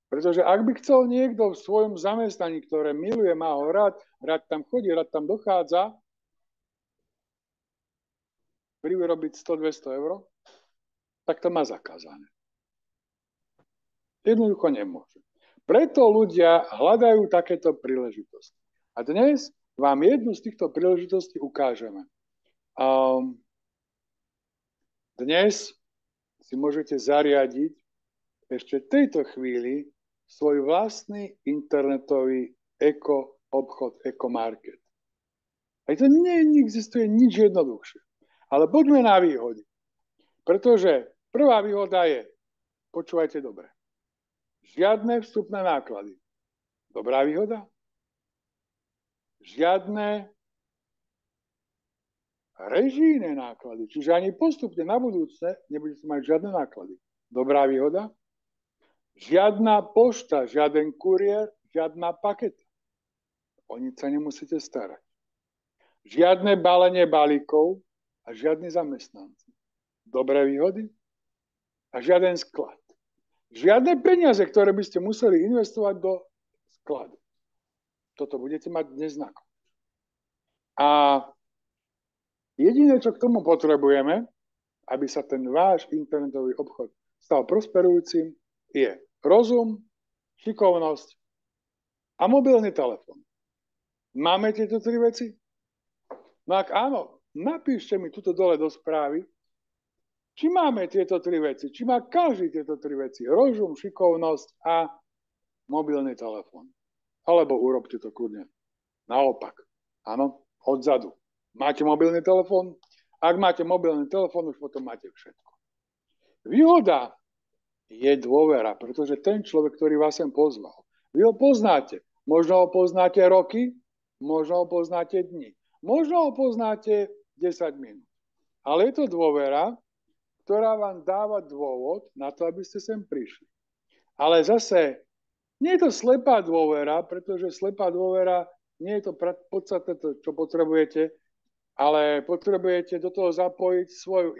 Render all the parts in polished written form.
Pretože ak by chcel niekto v svojom zamestnaní, ktoré miluje, má ho rád tam chodí, rád tam dochádza, privyrobiť 100-200 eur, tak to má zakázané. Jednoducho nemôže. Preto ľudia hľadajú takéto príležitosti. A dnes vám jednu z týchto príležitostí ukážeme. Dnes si môžete zariadiť ešte v tejto chvíli svoj vlastný internetový eko-obchod, eko-market. A to neexistuje nič jednoduchšie. Ale poďme na výhody. Pretože prvá výhoda je, počúvajte dobre, žiadne vstupné náklady. Dobrá výhoda? Žiadne režijné náklady. Čiže ani postupne na budúce nebudete mať žiadne náklady. Dobrá výhoda? Žiadna pošta, žiaden kuriér, žiadna paketa. O nič sa nemusíte starať. Žiadne balenie balíkov a žiadni zamestnanci. Dobré výhody? A žiaden sklad. Žiadne peniaze, ktoré by ste museli investovať do skladu. Toto budete mať dnes na konci. A jediné, čo k tomu potrebujeme, aby sa ten váš internetový obchod stal prosperujúcim, je rozum, šikovnosť a mobilný telefón. Máme tieto tri veci? No ak áno, napíšte mi tuto dole do správy, či máme tieto tri veci, či má každý tieto tri veci. Rozum, šikovnosť a mobilný telefón. Alebo urobte to kľudne naopak. Áno, odzadu. Máte mobilný telefón? Ak máte mobilný telefón, už potom máte všetko. Výhoda je dôvera, pretože ten človek, ktorý vás sem pozval, vy ho poznáte. Možno ho poznáte roky, možno ho poznáte dni, možno ho poznáte 10 minút. Ale je to dôvera, ktorá vám dáva dôvod na to, aby ste sem prišli. Ale zase nie je to slepá dôvera, pretože slepá dôvera nie je to podstatné, čo potrebujete, ale potrebujete do toho zapojiť svoju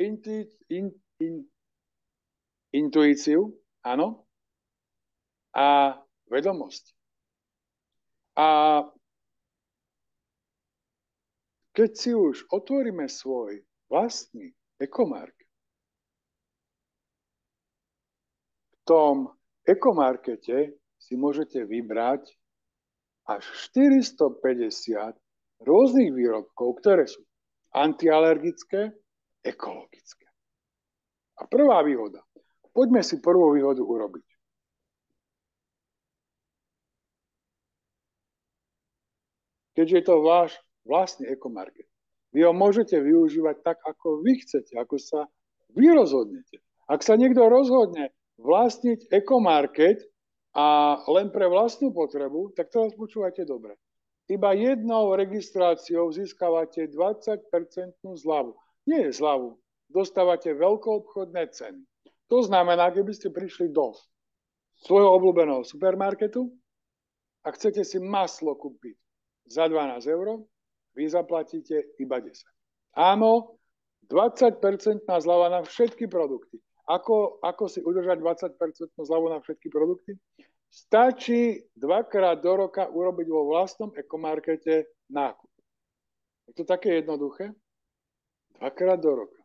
intuíciu, áno, a vedomosť. A keď si už otvoríme svoj vlastný ekomarket, v tom ekomarkete si môžete vybrať až 450 rôznych výrobkov, ktoré sú antialergické, ekologické. A prvá výhoda. Poďme si prvú výhodu urobiť. Keďže je to váš vlastný ekomarket, vy ho môžete využívať tak, ako vy chcete, ako sa vy rozhodnete. Ak sa niekto rozhodne vlastniť ekomarket a len pre vlastnú potrebu, tak teraz počúvajte dobre. Iba jednou registráciou získavate 20% zľavu. Nie je zľavu. Dostávate veľkoobchodné ceny. To znamená, keby ste prišli do svojho obľúbeného supermarketu a chcete si maslo kúpiť za 12 eur, vy zaplatíte iba 10. Áno, 20% zľava na všetky produkty. Ako si udržať 20% zľavu na všetky produkty? Stačí dvakrát do roka urobiť vo vlastnom ekomarkete nákup. Je to také jednoduché? Dvakrát do roka.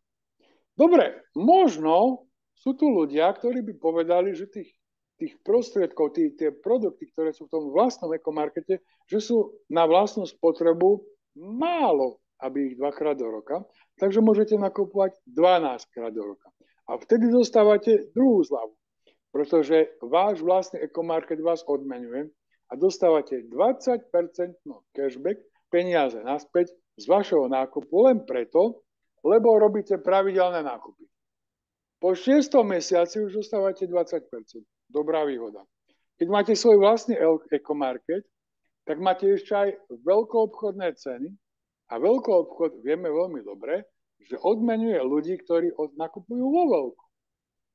Dobre, možno sú tu ľudia, ktorí by povedali, že tých prostriedkov, tie produkty, ktoré sú v tom vlastnom ekomarkete, že sú na vlastnú spotrebu málo, aby ich dvakrát do roka. Takže môžete nakupovať 12 krát do roka. A vtedy dostávate druhú zľavu, pretože váš vlastný ekomarket vás odmenuje a dostávate 20% cashback, peniaze naspäť z vašeho nákupu len preto, lebo robíte pravidelné nákupy. Po 6. mesiaci už dostávate 20%. Dobrá výhoda. Keď máte svoj vlastný ekomarket, tak máte ešte aj veľkoobchodné ceny a veľkoobchod vieme veľmi dobre, že odmenuje ľudí, ktorí nakupujú vo veľku.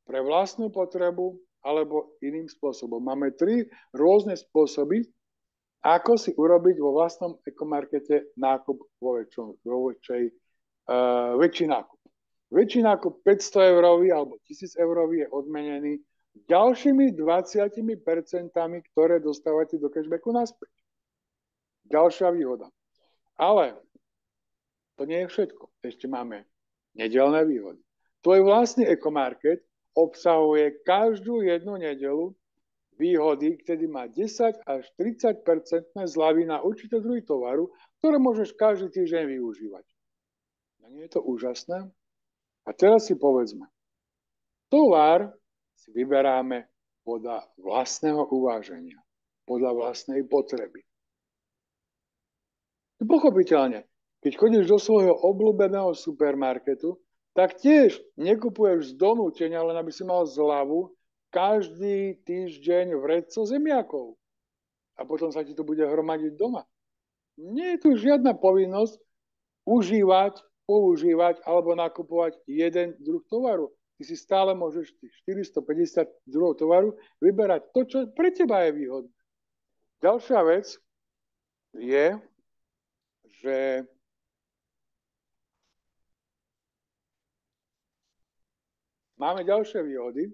Pre vlastnú potrebu alebo iným spôsobom. Máme 3 rôzne spôsoby, ako si urobiť vo vlastnom ekomarkete nákup väčší nákup. Väčší nákup 500 eurový alebo 1000 eurový je odmenený ďalšími 20%, ktoré dostávate do cashbacku naspäť. Ďalšia výhoda. Ale to nie je všetko. Ešte máme nedeľné výhody. Tvoj vlastný ekomarket obsahuje každú jednu nedeľu výhody, kedy má 10 až 30% zľavy na určité druhy tovaru, ktoré môžeš každý týždeň využívať. No nie je to úžasné? A teraz si povedzme, tovar si vyberáme podľa vlastného uváženia, podľa vlastnej potreby. Pochopiteľne, keď chodíš do svojho obľúbeného supermarketu, tak tiež nekupuješ z donútenia, len aby si mal zľavu každý týždeň vrecko zemiakov. A potom sa ti to bude hromadiť doma. Nie je tu žiadna povinnosť užívať, používať alebo nakupovať jeden druh tovaru. Ty si stále môžeš 450 druhov tovaru vyberať to, čo pre teba je výhodné. Ďalšia vec je, že máme ďalšie výhody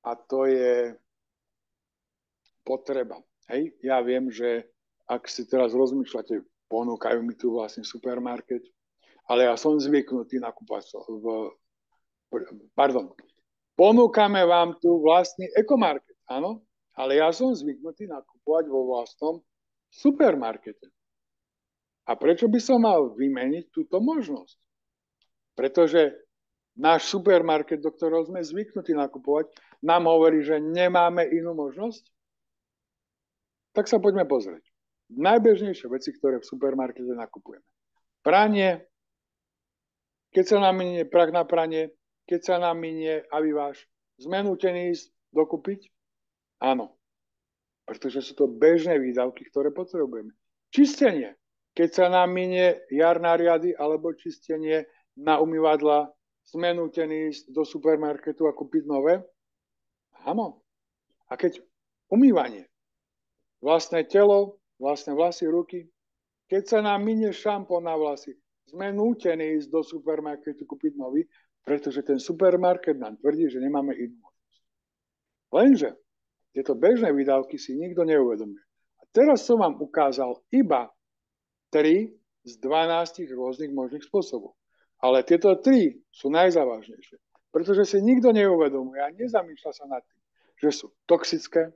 a to je potreba. Hej? Ja viem, že ak si teraz rozmýšľate, ponúkajú mi tu vlastne supermarket, ale ja som zvyknutý nakúpať ponúkame vám tu vlastný ekomarket, áno, ale ja som zvyknutý nakupovať vo vlastnom supermarkete. A prečo by som mal vymeniť túto možnosť? Pretože náš supermarket, do ktorého sme zvyknutí nakupovať, nám hovorí, že nemáme inú možnosť? Tak sa poďme pozrieť. Najbežnejšie veci, ktoré v supermarkete nakupujeme. Pranie, keď sa nám minie prach na pranie, keď sa nám minie aviváž, sme nútení ísť dokúpiť? Áno. Pretože sú to bežné výdavky, ktoré potrebujeme. Čistenie. Keď sa nám minie jarná riady alebo čistenie na umývadla, sme nútení ísť do supermarketu a kúpiť nové? Áno. A keď umývanie, vlastné telo, vlastné vlasy, ruky, keď sa nám minie šampón na vlasy, sme nútení ísť do supermarketu kúpiť nový, pretože ten supermarket nám tvrdí, že nemáme inú možnosť. Lenže tieto bežné výdavky si nikto neuvedomuje. A teraz som vám ukázal iba 3 z 12 rôznych možných spôsobov. Ale tieto 3 sú najzávažnejšie, pretože si nikto neuvedomuje a nezamýšľa sa nad tým, že sú toxické,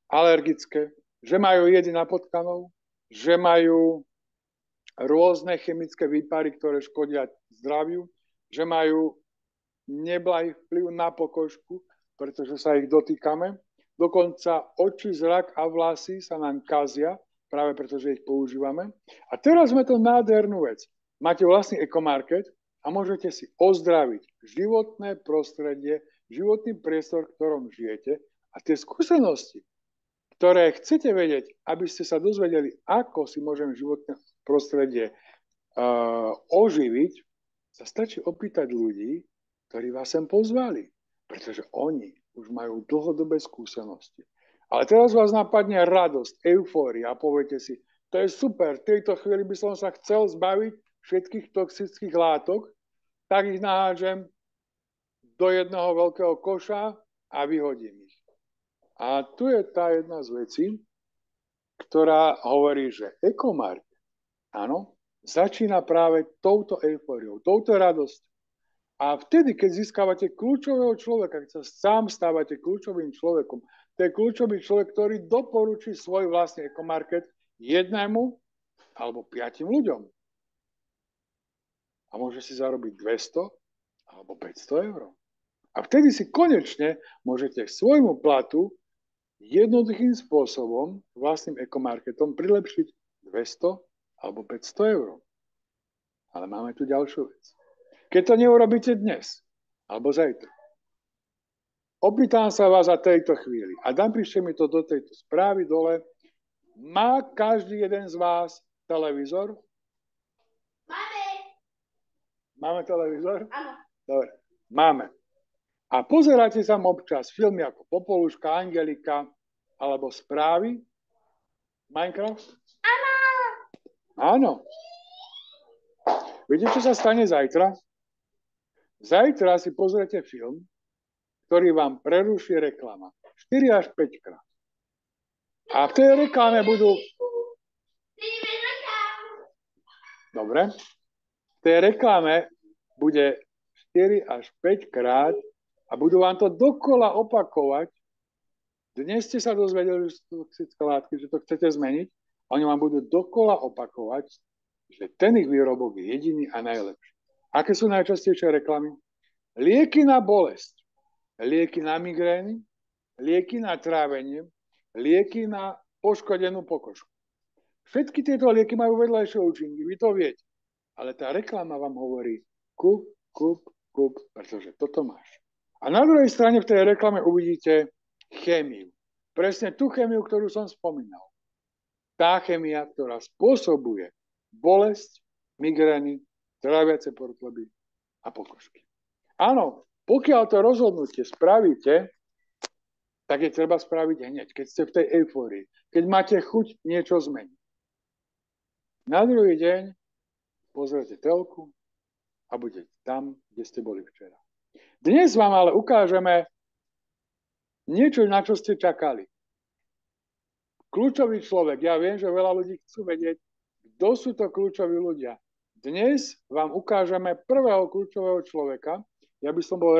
alergické, že majú jedy na potkanov, že majú rôzne chemické výpary, ktoré škodia zdraviu, že majú neblahý vplyv na pokožku, pretože sa ich dotýkame. Dokonca oči, zrak a vlasy sa nám kazia, práve pretože ich používame. A teraz sme to nádhernú vec. Máte vlastný ekomarket a môžete si ozdraviť životné prostredie, životný priestor, v ktorom žijete a tie skúsenosti, ktoré chcete vedieť, aby ste sa dozvedeli, ako si môžeme životné prostredie oživiť, sa stačí opýtať ľudí, ktorí vás sem pozvali, pretože oni už majú dlhodobé skúsenosti. Ale teraz vás napadne radosť, eufória a poviete si, to je super, v tejto chvíli by som sa chcel zbaviť všetkých toxických látok, tak ich nahážem do jedného veľkého koša a vyhodím ich. A tu je tá jedna z vecí, ktorá hovorí, že ekomarket, áno, začína práve touto eufóriou, touto radosťou. A vtedy, keď získavate kľúčového človeka, keď sa sám stávate kľúčovým človekom, to je kľúčový človek, ktorý doporučí svoj vlastný ekomarket jednému alebo 5 ľuďom. A môže si zarobiť 200 alebo 500 eur. A vtedy si konečne môžete k svojmu platu jednoduchým spôsobom vlastným ekomarketom prilepšiť 200 alebo 500 eur. Ale máme tu ďalšiu vec. Keď to neurobíte dnes alebo zajtra, opýtam sa vás za tejto chvíli a napíšte mi to do tejto správy dole. Má každý jeden z vás televízor? Máme televízor? Áno. Dobre, máme. A pozeráte sa občas filmy ako Popoluška, Angelika alebo Správy? Minecraft? Áno. Áno. Viete, čo sa stane zajtra? Zajtra si pozriete film ktorý vám preruší reklama. 4 až 5 krát. A v tej reklame budú... Dobre. V tej reklame bude 4 až 5 krát a budú vám to dokola opakovať. Dnes ste sa dozvedeli, že sú toxické látky, že to chcete zmeniť. Oni vám budú dokola opakovať, že ten ich výrobok je jediný a najlepší. Aké sú najčastejšie reklamy? Lieky na bolesť, lieky na migrény, lieky na trávenie, lieky na poškodenú pokožku. Všetky tieto lieky majú vedľajšie účinky, vy to viete. Ale tá reklama vám hovorí kúp, pretože toto máš. A na druhej strane v tej reklame uvidíte chémiu. Presne tú chémiu, ktorú som spomínal. Tá chémia, ktorá spôsobuje bolesť, migrény, tráviace portleby a pokožky. Áno, pokiaľ to rozhodnutie spravíte, tak je treba spraviť hneď, keď ste v tej eufórii, keď máte chuť niečo zmeniť. Na druhý deň pozrite telku a budete tam, kde ste boli včera. Dnes vám ale ukážeme niečo, na čo ste čakali. Kľúčový človek. Ja viem, že veľa ľudí chcú vedieť, kto sú to kľúčoví ľudia. Dnes vám ukážeme prvého kľúčového človeka. Ja by som bol